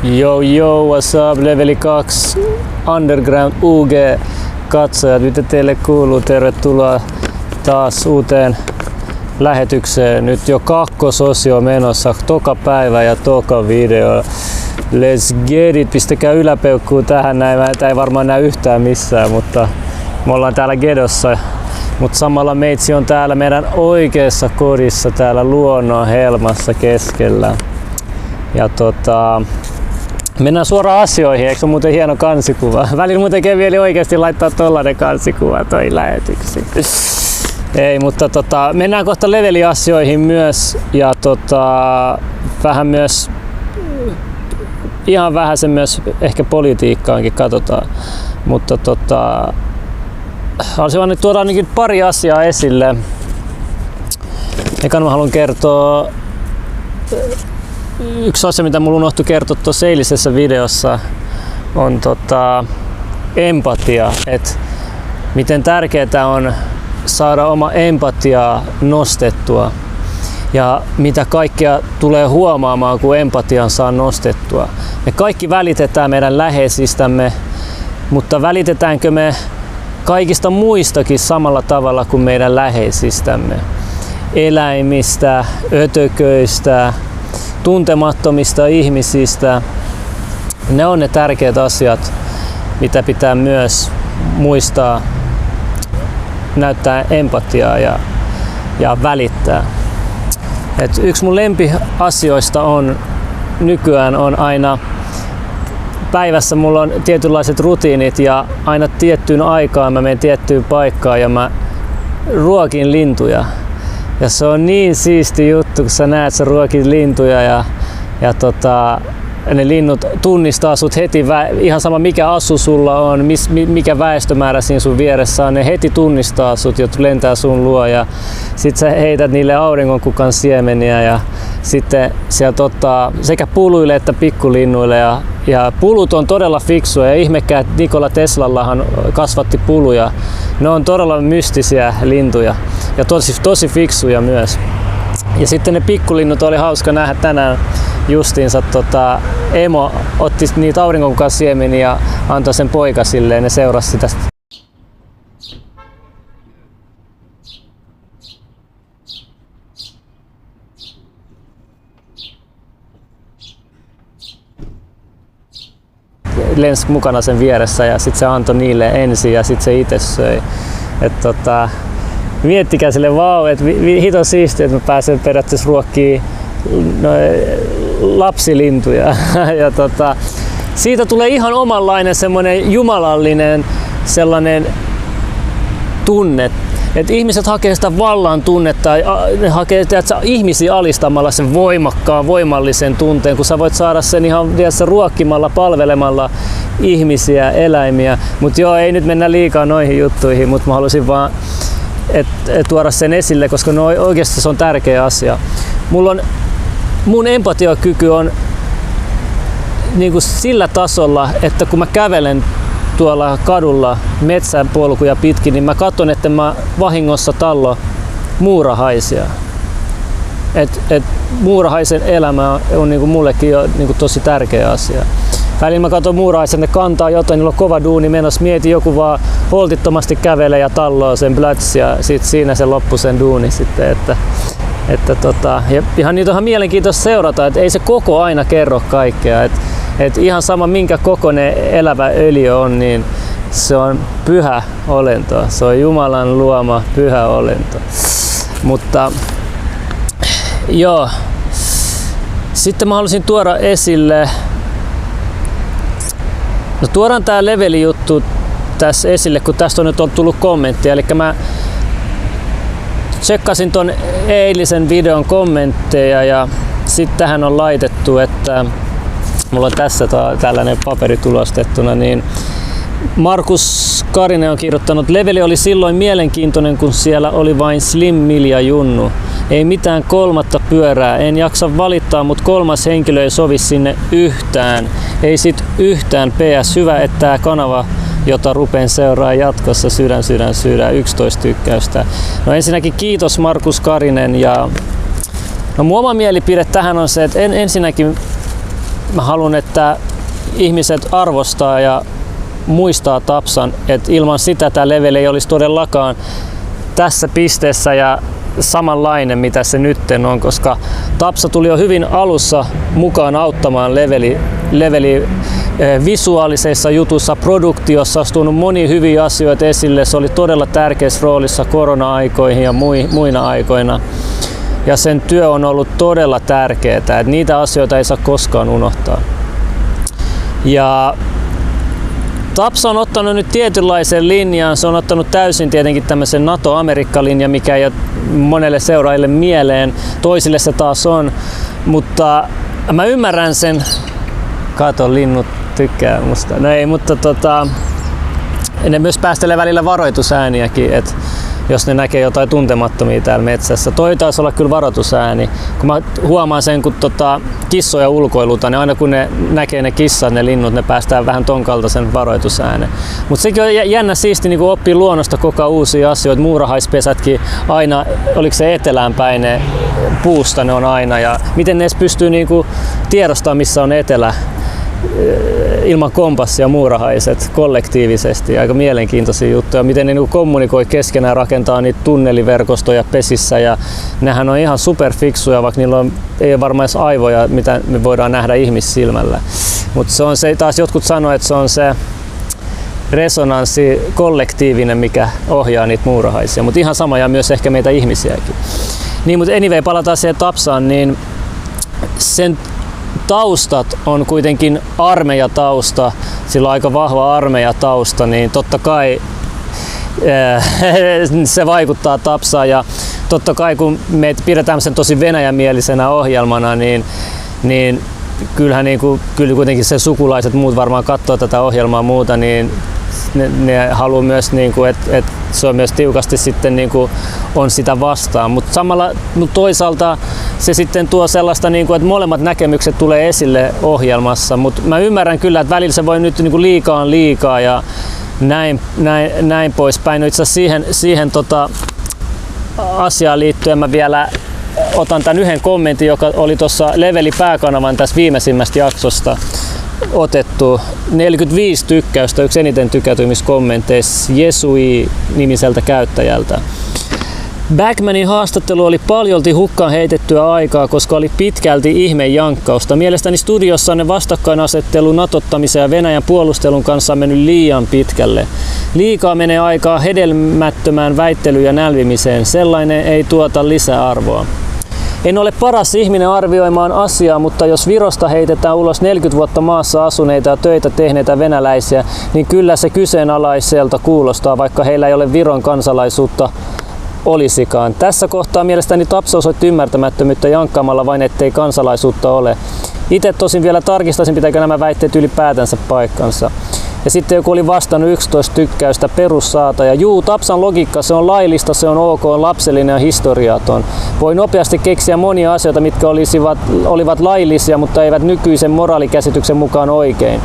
Yo, what's up, leveli 2 Underground UG katsojat, mitä teille kuuluu? Tervetuloa taas uuteen lähetykseen. Nyt jo kakkososio menossa, toka päivä ja toka video. Let's get it, pistäkää yläpeukkuu tähän näin. Mä ei varmaan näy yhtään missään, mutta me ollaan täällä Gedossa. Mutta samalla meitsi on täällä meidän oikeassa kodissa täällä luonnon helmassa keskellä. Ja mennään suoraan asioihin, eikö se ole muuten hieno kansikuva? Välillä muuten kevieli oikeasti laittaa tollanen kansikuva toi lähetyksiin. Ei, mutta mennään kohta leveliasioihin myös ja vähän myös ihan vähäsen myös ehkä politiikkaankin katsotaan. Mutta haluaisin vaan nyt tuoda ainakin pari asiaa esille. Ekan mä haluan kertoa yksi asia, mitä mulla unohtui kertoa tuossa eilisessä videossa, on empatia. Et miten tärkeää on saada oma empatiaa nostettua ja mitä kaikkea tulee huomaamaan, kun empatian saa nostettua. Me kaikki välitetään meidän läheisistämme, mutta välitetäänkö me kaikista muistakin samalla tavalla kuin meidän läheisistämme? Eläimistä, ötököistä, tuntemattomista ihmisistä. Ne on ne tärkeät asiat, mitä pitää myös muistaa näyttää empatiaa ja välittää. Et yksi mun lempiasioista on nykyään on aina päivässä mulla on tietynlaiset rutiinit ja aina tiettyyn aikaan mä menen tiettyyn paikkaan ja mä ruokin lintuja. Ja se on niin siisti juttu, kun sä näet, sä ruokit lintuja ja ne linnut tunnistaa sut heti, ihan sama mikä asu sulla on, mikä väestömäärä siinä sun vieressä on, ne heti tunnistaa sut ja lentää sun luo ja sit sä heität niille auringonkukan siemeniä ja sitten sieltä ottaa sekä puluille että pikkulinnuille ja pulut on todella fiksuja ja ihmekään, että Nikola Teslallahan kasvatti puluja. Ne on todella mystisiä lintuja ja tosi fiksuja myös. Ja sitten ne pikkulinnut oli hauska nähdä tänään justiinsa emo otti niitä auringonkukan siemeniä ja antoi sen poikasilleen, ne seurasi sitä. Lensi mukana sen vieressä ja sitten se antoi niille ensin ja sitten se itse söi. Miettikää sille vau, että hito siistiä, että mä pääsen periaatteessa ruokkiin lapsilintuja. Ja siitä tulee ihan omanlainen semmoinen jumalallinen sellainen tunne. Et ihmiset hakee sitä vallan tunnetta, ne hakee ihmisiä alistamalla sen voimakkaan, voimallisen tunteen, kun sä voit saada sen ihan ruokkimalla, palvelemalla ihmisiä, eläimiä. Mutta joo, ei nyt mennä liikaa noihin juttuihin, mutta mä halusin vaan tuoda sen esille, koska oikeasti se on tärkeä asia. Mun empatiakyky on niinku sillä tasolla, että kun mä kävelen tuolla kadulla metsäpolkuja pitkin, niin mä katson, että mä vahingossa tallo muurahaisia. Et muurahaisen elämä on niinku mullekin jo niinku tosi tärkeä asia. Välillä mä katson muurahaiset, ne kantaa jotain, niillä on kova duuni menossa, mieti joku vaan holtittomasti kävelee ja talloo sen plöts ja sit siinä se loppu sen duuni sitten. Ja ihan niitä on ihan mielenkiintoista seurata, että ei se koko aina kerro kaikkea. Et ihan sama minkä kokoinen elävä öljy on, niin se on pyhä olento. Se on Jumalan luoma pyhä olento. Mutta joo. Sitten mä halusin tuoda esille, tuodaan tää leveli-juttu tässä esille, kun tästä on nyt tullut kommentteja. Eli mä tsekkasin ton eilisen videon kommentteja ja sitten tähän on laitettu, että mulla on tässä tällainen paperi tulostettuna, niin Markus Karinen on kirjoittanut, leveli oli silloin mielenkiintoinen, kun siellä oli vain Slim Milja Junnu. Ei mitään kolmatta pyörää, en jaksa valittaa, mutta kolmas henkilö ei sovi sinne yhtään. Ei sit yhtään PS. Hyvä, että tää kanava, jota rupean seuraa jatkossa, sydän 11 tykkäystä. No ensinnäkin kiitos Markus Karinen ja mun oma mielipide tähän on se, että ensinnäkin mä haluan, että ihmiset arvostaa ja muistaa Tapsan, että ilman sitä tämä leveli ei olisi todellakaan tässä pisteessä ja samanlainen mitä se nytten on, koska Tapsa tuli jo hyvin alussa mukaan auttamaan leveli visuaalisessa jutussa, produktiossa on tullut monia hyviä asioita esille. Se oli todella tärkeässä roolissa korona-aikoihin ja muina aikoina. Ja sen työ on ollut todella tärkeää, että niitä asioita ei saa koskaan unohtaa. Ja Tapsa on ottanut nyt tietynlaisen linjan, se on ottanut täysin tietenkin tämmöisen NATO-Amerikka-linjan, mikä ei ole monelle seuraajille mieleen, toisille se taas on, mutta mä ymmärrän sen, kato linnut tykkää musta, no ei, mutta ne myös päästelee välillä varoitusääniäkin, että jos ne näkee jotain tuntemattomia täällä metsässä. Toi taisi olla kyllä varoitusääni. Kun mä huomaan sen, kun kissoja ulkoilutaan, niin aina kun ne näkee ne kissat, ne linnut, ne päästään vähän ton kaltaisen varoitusäänen. Mutta sekin on jännä siisti niin oppii luonnosta koko ajan uusia asioita. Muurahaispesätkin aina, oliko se etelään päin ne puusta ne on aina. Ja miten ne edes pystyy niin tiedostamaan, missä on etelä ilman kompassia muurahaiset kollektiivisesti. Aika mielenkiintoisia juttuja. Miten ne niin kommunikoi keskenään, rakentaa niitä tunneliverkostoja pesissä. Ja nehän on ihan superfiksuja, vaikka niillä ei ole varmaan edes aivoja, mitä me voidaan nähdä ihmissilmällä. Mutta se on se, taas jotkut sanoo, että se on se resonanssi kollektiivinen, mikä ohjaa niitä muurahaisia. Mutta ihan sama ja myös ehkä meitä ihmisiäkin. Niin, mutta anyway, palataan siihen Tapsaan, niin sen taustat on kuitenkin armeijatausta, sillä on aika vahva armeijatausta, niin totta kai se vaikuttaa Tapsaan ja totta kai kun me pidetään sen tosi venäjämielisenä ohjelmana, niin kyllähän kyllä kuitenkin se sukulaiset muut varmaan katsoo tätä ohjelmaa muuta, niin ne haluaa myös, että se on myös tiukasti sitten on sitä vastaan, mutta toisaalta se sitten tuo sellaista, että molemmat näkemykset tulee esille ohjelmassa, mutta mä ymmärrän kyllä, että välillä se voi nyt liikaa ja näin poispäin. No itse asiassa siihen asiaan liittyen mä vielä otan tämän yhden kommentin, joka oli tuossa Leveli pääkanavan tässä viimeisimmästä jaksosta otettu. 45 tykkäystä, yksi eniten tykätyimmistä kommenteissa Jesui-nimiseltä käyttäjältä. Backmanin haastattelu oli paljolti hukkaan heitettyä aikaa, koska oli pitkälti ihmejankkausta. Mielestäni studiossanne vastakkainasettelu natottamisen ja Venäjän puolustelun kanssa on mennyt liian pitkälle. Liikaa menee aikaa hedelmättömään väittelyyn ja nälvimiseen. Sellainen ei tuota lisäarvoa. En ole paras ihminen arvioimaan asiaa, mutta jos Virosta heitetään ulos 40 vuotta maassa asuneita ja töitä tehneitä venäläisiä, niin kyllä se kyseenalaiselta kuulostaa, vaikka heillä ei ole Viron kansalaisuutta olisikaan. Tässä kohtaa mielestäni Tapsa osoitti ymmärtämättömyyttä jankkaamalla vain, ettei kansalaisuutta ole. Itse tosin vielä tarkistaisin, pitääkö nämä väitteet ylipäätänsä paikkansa. Ja sitten joku oli vastannut 11 tykkäystä perussaata. Ja juu, Tapsan logiikka, se on laillista, se on ok, on lapsellinen ja historiaton. Voi nopeasti keksiä monia asioita, mitkä olivat laillisia, mutta eivät nykyisen moraalikäsityksen mukaan oikein.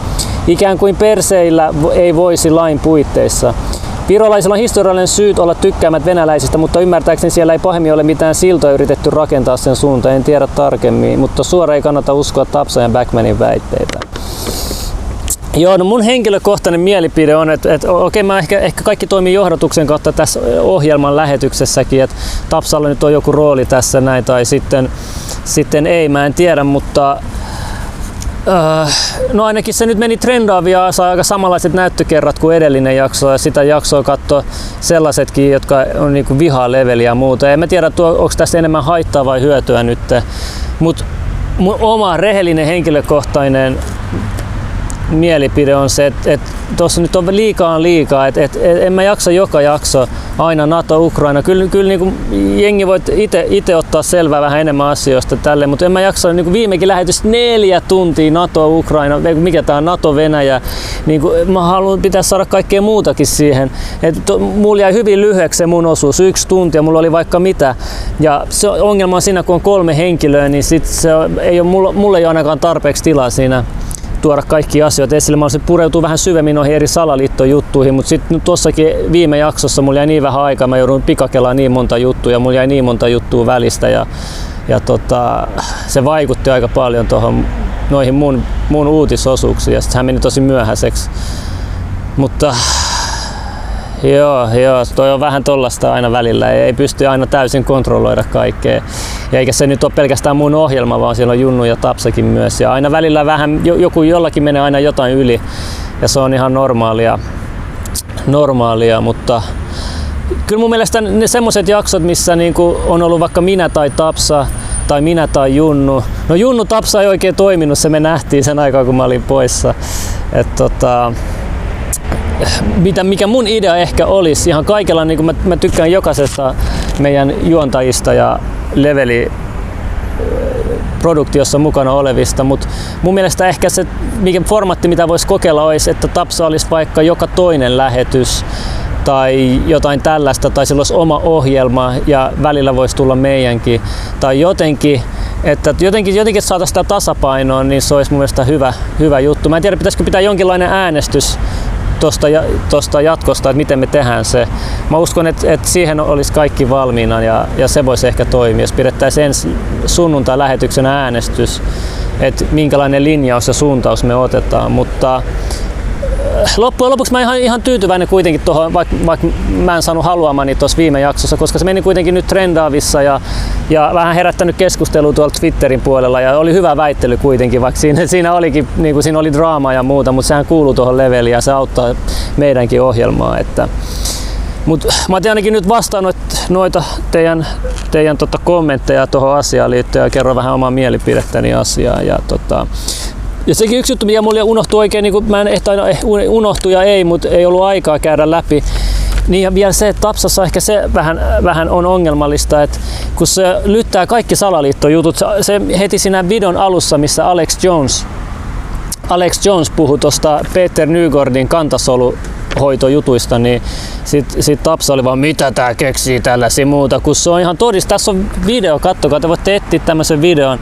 Ikään kuin perseillä ei voisi lain puitteissa. Virolaisilla on historiallinen syyt olla tykkäämät venäläisistä, mutta ymmärtääkseni siellä ei pahemmin ole mitään siltoja yritetty rakentaa sen suuntaan, en tiedä tarkemmin, mutta suoraan ei kannata uskoa Tapsan ja Backmanin väitteitä. Joo, no mun henkilökohtainen mielipide on, että okei, mä ehkä kaikki toimii johdatuksen kautta tässä ohjelman lähetyksessäkin, että Tapsalla nyt on joku rooli tässä näin, tai sitten ei, mä en tiedä, mutta no ainakin se nyt meni trendaavia, saa aika samanlaiset näyttökerrat kuin edellinen jakso, ja sitä jaksoa katsoo sellaisetkin, jotka on niinku vihaa leveliä ja muuta. En mä tiedä, onko tässä enemmän haittaa vai hyötyä nyt, mutta mun oma rehellinen henkilökohtainen mielipide on se, että tuossa nyt on liikaa, että en mä jaksa joka jakso aina NATO-Ukraina. Kyllä niin kuin jengi voi itse ottaa selvää vähän enemmän asioista tälle, mutta en mä jaksa niin kuin viimekin lähetys 4 tuntia NATO-Ukraina, mikä tää on NATO-Venäjä. Niin kuin mä haluan pitää saada kaikkea muutakin siihen. Mulla jäi hyvin lyhyeksi se mun osuus, 1 tunti ja mulla oli vaikka mitä. Ja se ongelma on siinä, kun on 3 henkilöä, niin sit mulla ei ole ainakaan tarpeeksi tilaa siinä tuoda kaikki asioita esille. Mä olisin pureutua vähän syvemmin noihin eri salaliittojuttuihin, mutta sitten tuossakin viime jaksossa mulla jäi niin vähän aikaa, mä joudun pikakelaan niin monta juttua ja mulla jäi niin monta juttua välistä ja se vaikutti aika paljon tuohon noihin mun uutisosuuksiin ja sitten hän meni tosi myöhäiseksi. Mutta joo, toi on vähän tollasta aina välillä, ei pysty aina täysin kontrolloida kaikkea. Ja eikä se nyt ole pelkästään mun ohjelma, vaan siellä on Junnu ja Tapsakin myös. Ja aina välillä vähän jollakin menee aina jotain yli ja se on ihan normaalia, mutta kyllä mun mielestä ne semmoiset jaksot, missä niinku on ollut vaikka minä tai Tapsa tai minä tai Junnu. No Junnu Tapsa ei oikein toiminut, se me nähtiin sen aikaa kun mä olin poissa. Mikä mun idea ehkä olisi ihan kaikella, niin kuin mä tykkään jokaisesta meidän juontajista ja leveli produktiossa mukana olevista, mutta mun mielestä ehkä se mikä formaatti mitä voisi kokeilla olisi, että Tapsa olisi vaikka joka toinen lähetys tai jotain tällaista, tai sillä olisi oma ohjelma ja välillä voisi tulla meidänkin, tai jotenkin, että jotenkin saataisiin sitä tasapainoa, niin se olisi mun mielestä hyvä juttu. Mä en tiedä, pitäisikö pitää jonkinlainen äänestys tuosta jatkosta, että miten me tehdään se. Mä uskon, että siihen olisi kaikki valmiina ja se voisi ehkä toimia, jos pidettäisiin ensi sunnuntai-lähetyksen äänestys, että minkälainen linjaus ja suuntaus me otetaan, mutta loppujen lopuksi mä ihan tyytyväinen kuitenkin tuohon, vaikka mä en saanut haluamani tuossa viime jaksossa, koska se meni kuitenkin nyt trendaavissa ja vähän herättänyt keskustelua tuolla Twitterin puolella ja oli hyvä väittely kuitenkin, vaikka siinä olikin, niin kuin siinä oli draamaa ja muuta, mutta sehän kuuluu tuohon leveliin ja se auttaa meidänkin ohjelmaa. Mutta mä otin ainakin nyt vastaan noita teidän kommentteja tuohon asiaan liittyen ja kerron vähän omaa mielipidettäni asiaan. Ja sekin yksi juttu, mikä mulle unohtui oikein, niin kuin mä en unohtui ja ei, mutta ei ollut aikaa käydä läpi. Niin ja vielä se, että Tapsassa ehkä se vähän on ongelmallista, että kun se lyttää kaikki salaliittojutut, se heti siinä videon alussa, missä Alex Jones puhui tuosta Peter Nygårdin kantasoluhoitojutuista, niin sit Tapsa oli vaan, mitä tää keksii tällaisia muuta, kun se on ihan todista. Tässä on video, kattokaa, te voitte etsiä tämmöisen videon,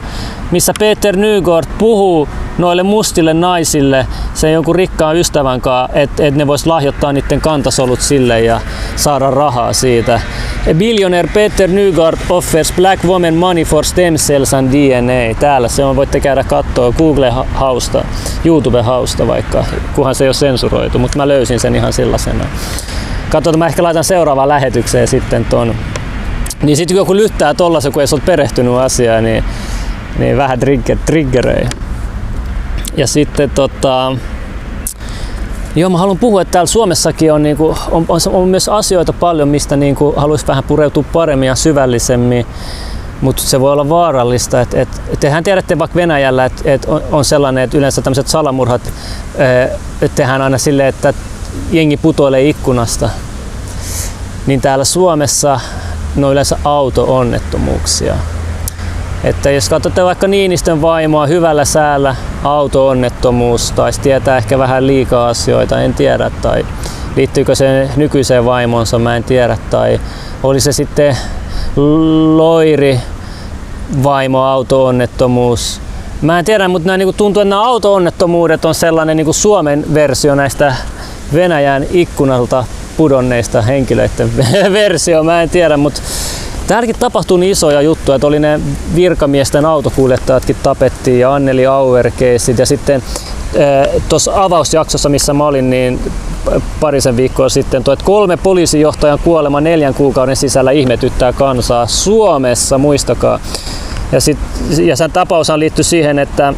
missä Peter Nygård puhuu noille mustille naisille sen jonkun rikkaan ystävän kanssa, että ne vois lahjoittaa niiden kantasolut sille ja saada rahaa siitä. A billionaire Peter Nygård offers black woman money for stem cells and DNA. Täällä se on, voitte käydä katsoa Google-hausta, YouTube-hausta vaikka, kunhan se ei ole sensuroitu, mutta mä löysin sen ihan sellaisena. Katsotaan, mä ehkä laitan seuraavaan lähetykseen sitten ton. Niin sit kun joku lyttää tollasen, kun ei sä oot perehtynyt asiaan, niin vähän triggeröi. Ja sitten joo, mä haluan puhua, että täällä Suomessakin on myös asioita paljon, mistä haluaisi vähän pureutua paremmin ja syvällisemmin, mutta se voi olla vaarallista. Tehän tiedätte vaikka Venäjällä, että on sellainen, että yleensä tämmöiset salamurhat tehdään aina silleen, että jengi putoilee ikkunasta. Niin täällä Suomessa ne on yleensä auto-onnettomuuksia. Että jos katsotte vaikka Niinistön vaimoa hyvällä säällä, auto-onnettomuus, tai tietää ehkä vähän liikaa asioita, en tiedä, tai liittyykö se nykyiseen vaimonsa, mä en tiedä, tai oli se sitten Loiri vaimo auto-onnettomuus. Mä en tiedä, mutta tuntuu, että nämä auto-onnettomuudet on sellainen Suomen versio näistä Venäjän ikkunalta pudonneista henkilöiden versio, mä en tiedä, mutta täälläkin tapahtuu niin isoja juttuja, että oli ne virkamiesten autokuljettajatkin tapettiin ja Anneli Auer-keissit ja sitten tuossa avausjaksossa, missä mä olin, niin parisen viikkoa sitten, että 3 poliisijohtajan kuolema 4 kuukauden sisällä ihmetyttää kansaa Suomessa, muistakaa. Ja sen tapaushan liittyi siihen, että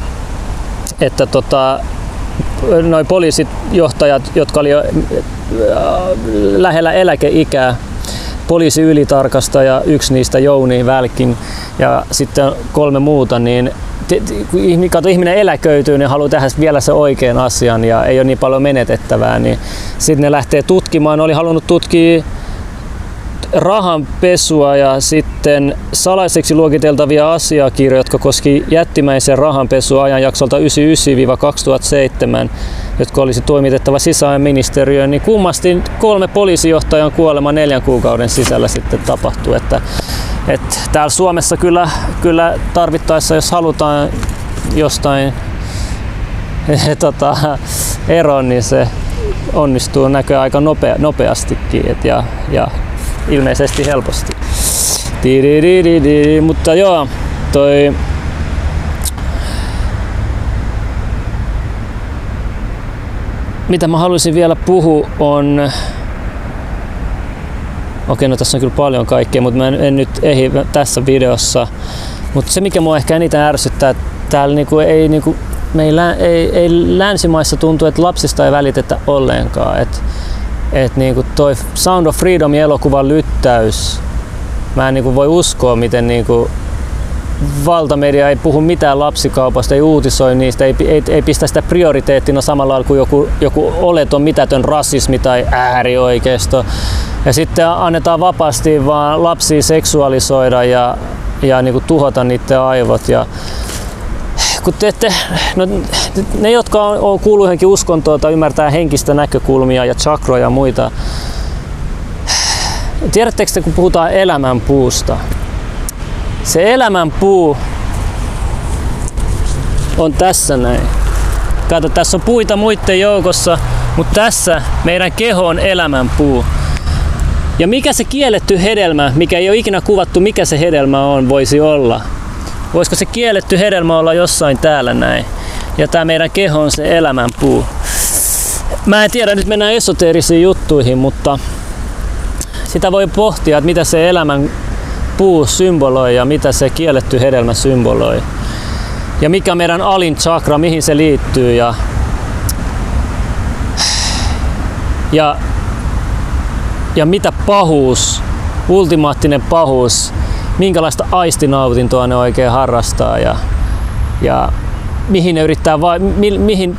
noi poliisijohtajat, jotka oli jo lähellä eläkeikää, poliisiylitarkastaja, yksi niistä Jouni Välkin ja sitten 3 muuta, niin kun ihminen eläköityy, niin haluaa tehdä vielä se oikean asian ja ei ole niin paljon menetettävää, niin sitten ne lähtee tutkimaan. Ne oli halunnut tutkia rahanpesua ja sitten salaiseksi luokiteltavia asiakirjoja, jotka koski jättimäisen rahanpesua ajanjaksolta 1999-2007, jotka olisi toimitettava sisäministeriöön, niin kummasti 3 poliisijohtajan kuolema 4 kuukauden sisällä sitten tapahtui. Että täällä Suomessa kyllä tarvittaessa, jos halutaan jostain eroon, niin se onnistuu näköjään aika nopeastikin ja ilmeisesti helposti. Mutta joo, mitä mä haluaisin vielä puhua on... Okei, no tässä on kyllä paljon kaikkea, mutta mä en nyt ehdi tässä videossa. Mutta se mikä mua ehkä eniten ärsyttää, että täällä ei länsimaissa tuntuu, että lapsista ei välitetä ollenkaan. Et niinku toi Sound of Freedom -elokuvan lyttäys, mä en voi uskoa, miten valtamedia ei puhu mitään lapsikaupasta, ei uutisoi niistä, ei pistä sitä prioriteettina samalla lailla kuin joku oleton mitätön rasismi tai äärioikeisto. Ja sitten annetaan vapaasti vaan lapsia seksuaalisoida ja tuhota niiden aivot. Ja kun ne, jotka on kuullut johonkin uskontoon tai ymmärtää henkistä näkökulmia ja chakroja ja muita, tiedättekö te, kun puhutaan elämänpuusta? Se elämänpuu on tässä näin. Kato, tässä on puita muiden joukossa, mutta tässä meidän keho on elämänpuu. Ja mikä se kielletty hedelmä, mikä ei ole ikinä kuvattu, mikä se hedelmä on, voisi olla? Voisiko se kielletty hedelmä olla jossain täällä näin? Ja tää meidän keho on se elämänpuu. Mä en tiedä, nyt mennään esoteerisiin juttuihin, mutta sitä voi pohtia, että mitä se elämänpuu symboloi ja mitä se kielletty hedelmä symboloi. Ja mikä meidän alin chakra, mihin se liittyy ja mitä pahuus, ultimaattinen pahuus, minkälaista aistinautintoa ne oikein harrastaa ja mihin ne yrittää mihin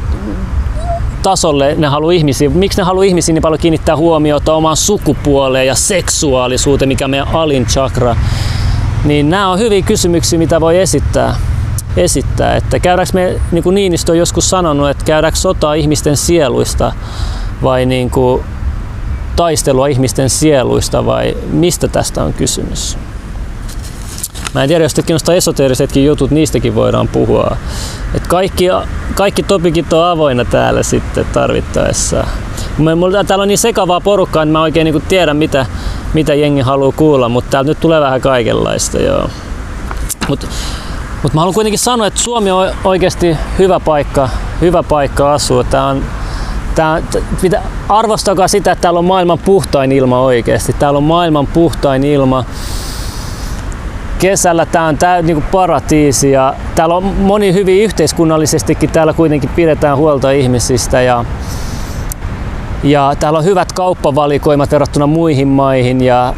tasolle ne haluaa ihmisiä, miksi ne haluaa ihmisiä niin paljon kiinnittää huomiota omaan sukupuoleen ja seksuaalisuuteen, mikä meidän alin chakra. Niin nämä on hyviä kysymyksiä, mitä voi esittää. Että käydäänkö me, niin kuin Niinistö on joskus sanonut, että käydäänkö sotaa ihmisten sieluista vai niin kuin taistelua ihmisten sieluista vai mistä tästä on kysymys? Mä en tiedä, jos te kiinnostaa esoteerisetkin jutut, niistäkin voidaan puhua. Et kaikki topikit on avoinna täällä sitten tarvittaessa. Täällä on niin sekavaa porukkaa, että mä oikein niin tiedän mitä jengi haluaa kuulla, mutta täältä nyt tulee vähän kaikenlaista. Mutta mä haluan kuitenkin sanoa, että Suomi on oikeasti hyvä paikka asua. Arvostakaa sitä, että täällä on maailman puhtain ilma oikeasti. Täällä on maailman puhtain ilma. Kesällä tää on niinku paratiisi ja täällä on moni hyvin yhteiskunnallisestikin. Täällä kuitenkin pidetään huolta ihmisistä ja täällä on hyvät kauppavalikoimat verrattuna muihin maihin. Ja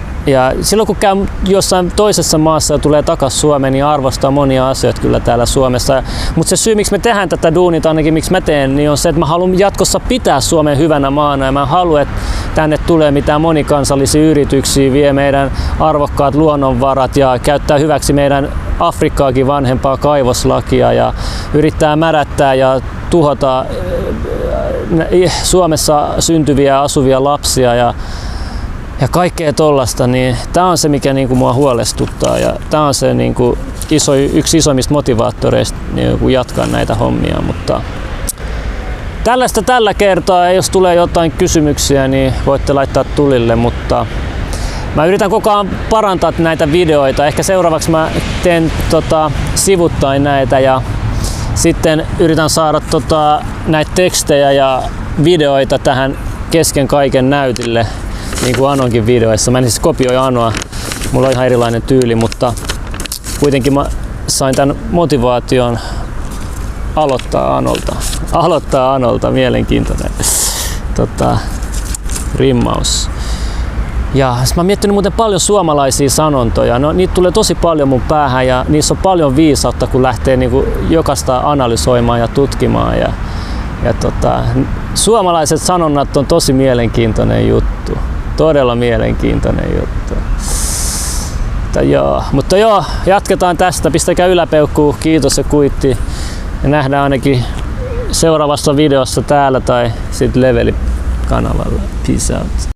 silloin kun käy jossain toisessa maassa ja tulee takaisin Suomeen, niin arvostaa monia asioita kyllä täällä Suomessa. Mutta se syy, miksi me tehdään tätä duunia, ainakin miksi mä teen, niin on se, että mä haluan jatkossa pitää Suomen hyvänä maana. Ja mä haluan, että tänne tulee mitään monikansallisia yrityksiä, vie meidän arvokkaat luonnonvarat ja käyttää hyväksi meidän Afrikkaakin vanhempaa kaivoslakia ja yrittää märättää ja tuhota Suomessa syntyviä ja asuvia lapsia ja kaikkea tollasta, niin tää on se, mikä niinku mua huolestuttaa ja tää on se niinku yksi isoimmista motivaattoreista niinku jatkaa näitä hommia, mutta tällaista tällä kertaa, jos tulee jotain kysymyksiä, niin voitte laittaa tulille, mutta mä yritän koko ajan parantaa näitä videoita. Ehkä seuraavaksi mä teen sivuttain näitä ja sitten yritän saada näitä tekstejä ja videoita tähän kesken kaiken näytille. Niin kuin Anonkin videoissa. Mä en siis kopioi Anoa, mulla on ihan erilainen tyyli, mutta kuitenkin mä sain tän motivaation aloittaa Anolta, mielenkiintoinen rimmaus. Ja mä oon miettinyt muuten paljon suomalaisia sanontoja, no niitä tulee tosi paljon mun päähän ja niissä on paljon viisautta, kun lähtee niinku jokaista analysoimaan ja tutkimaan. Ja suomalaiset sanonnat on tosi mielenkiintoinen juttu. Todella mielenkiintoinen juttu. Mutta joo, jatketaan tästä. Pistäkää yläpeukkuu, kiitos ja kuitti. Ja nähdään ainakin seuraavassa videossa täällä tai sitten Leveli-kanavalla. Peace out.